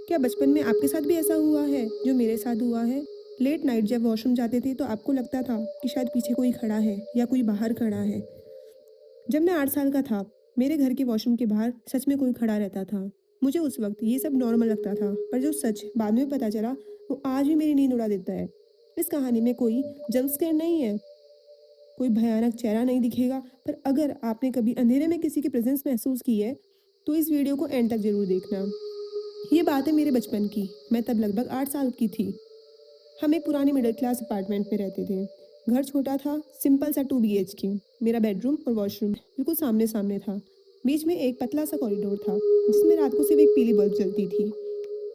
क्या बचपन में आपके साथ भी ऐसा हुआ है जो मेरे साथ हुआ है? लेट नाइट जब वॉशरूम जाते थे तो आपको लगता था कि शायद पीछे कोई खड़ा है या कोई बाहर खड़ा है। जब मैं 8 साल का था, मेरे घर के वॉशरूम के बाहर सच में कोई खड़ा रहता था। मुझे उस वक्त ये सब नॉर्मल लगता था, पर जो सच बाद में पता चला, वो आज भी मेरी नींद उड़ा देता है। इस कहानी में कोई जंप स्केयर नहीं है, कोई भयानक चेहरा नहीं दिखेगा, पर अगर आपने कभी अंधेरे में किसी की प्रेजेंस महसूस की है, तो इस वीडियो को एंड तक जरूर देखना। ये बात है मेरे बचपन की। मैं तब लगभग 8 साल की थी। हम एक पुरानी मिडिल क्लास अपार्टमेंट में रहते थे। घर छोटा था, सिंपल सा 2 BHK। मेरा बेडरूम और वॉशरूम बिल्कुल सामने सामने था। बीच में एक पतला सा कॉरिडोर था, जिसमें रात को सिर्फ एक पीली बल्ब जलती थी।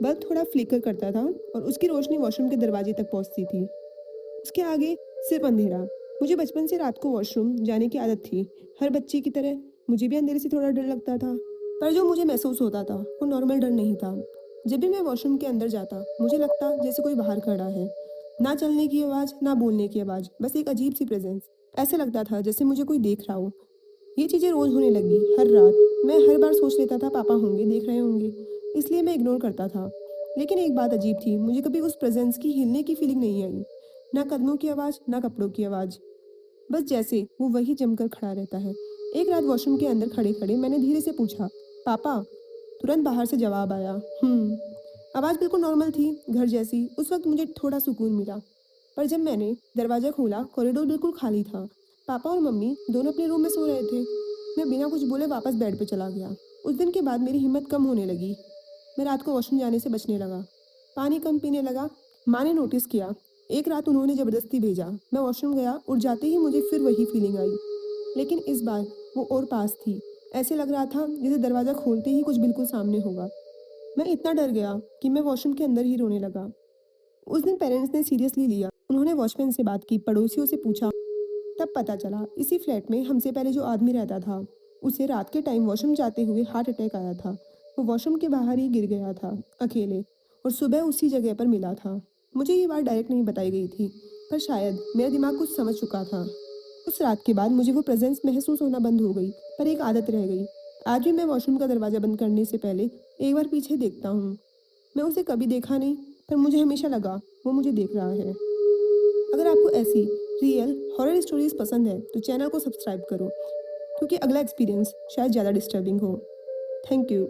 बल्ब थोड़ा फ्लिकर करता था और उसकी रोशनी वॉशरूम के दरवाजे तक पहुंचती थी। उसके आगे सिर्फ अंधेरा। मुझे बचपन से रात को वॉशरूम जाने की आदत थी। हर बच्चे की तरह मुझे भी अंधेरे से थोड़ा डर लगता था, पर जो मुझे महसूस होता था वो नॉर्मल डर नहीं था। जब भी मैं वॉशरूम के अंदर जाता, मुझे लगता जैसे कोई बाहर खड़ा है। ना चलने की आवाज़, ना बोलने की आवाज़, बस एक अजीब सी प्रेजेंस। ऐसे लगता था जैसे मुझे कोई देख रहा हो। ये चीज़ें रोज़ होने लगी, हर रात। मैं हर बार सोच लेता था पापा होंगे, देख रहे होंगे, इसलिए मैं इग्नोर करता था। लेकिन एक बात अजीब थी, मुझे कभी उस प्रेजेंस की हिलने की फीलिंग नहीं आई। ना कदमों की आवाज़, ना कपड़ों की आवाज़, बस जैसे वो वही जमकर खड़ा रहता है। एक रात वॉशरूम के अंदर खड़े खड़े मैंने धीरे से पूछा, पापा। तुरंत बाहर से जवाब आया, आवाज़ बिल्कुल नॉर्मल थी, घर जैसी। उस वक्त मुझे थोड़ा सुकून मिला। पर जब मैंने दरवाज़ा खोला, कॉरिडोर बिल्कुल खाली था। पापा और मम्मी दोनों अपने रूम में सो रहे थे। मैं बिना कुछ बोले वापस बेड पे चला गया। उस दिन के बाद मेरी हिम्मत कम होने लगी। मैं रात को वॉशरूम जाने से बचने लगा। पानी कम पीने लगा। माँ ने नोटिस किया। एक रात उन्होंने ज़बरदस्ती भेजा। मैं वॉशरूम गया और जाते ही मुझे फिर वही फीलिंग आई। लेकिन इस बार वो और पास थी। ऐसे लग रहा था जैसे दरवाज़ा खोलते ही कुछ बिल्कुल सामने होगा। मैं इतना डर गया कि मैं वॉशरूम के अंदर ही रोने लगा। उस दिन पेरेंट्स ने सीरियसली लिया। उन्होंने वॉचमैन से बात की, पड़ोसियों से पूछा। तब पता चला इसी फ्लैट में हमसे पहले जो आदमी रहता था, उसे रात के टाइम वॉशरूम जाते हुए हार्ट अटैक आया था। वो वॉशरूम के बाहर ही गिर गया था, अकेले, और सुबह उसी जगह पर मिला था। मुझे ये बात डायरेक्ट नहीं बताई गई थी, पर शायद मेरा दिमाग कुछ समझ चुका था। उस रात के बाद मुझे वो प्रेजेंस महसूस होना बंद हो गई, पर एक आदत रह गई। आज भी मैं वॉशरूम का दरवाज़ा बंद करने से पहले एक बार पीछे देखता हूँ। मैं उसे कभी देखा नहीं, पर मुझे हमेशा लगा वो मुझे देख रहा है। अगर आपको ऐसी रियल हॉरर स्टोरीज पसंद है तो चैनल को सब्सक्राइब करो, क्योंकि अगला एक्सपीरियंस शायद ज़्यादा डिस्टर्बिंग हो। Thank you.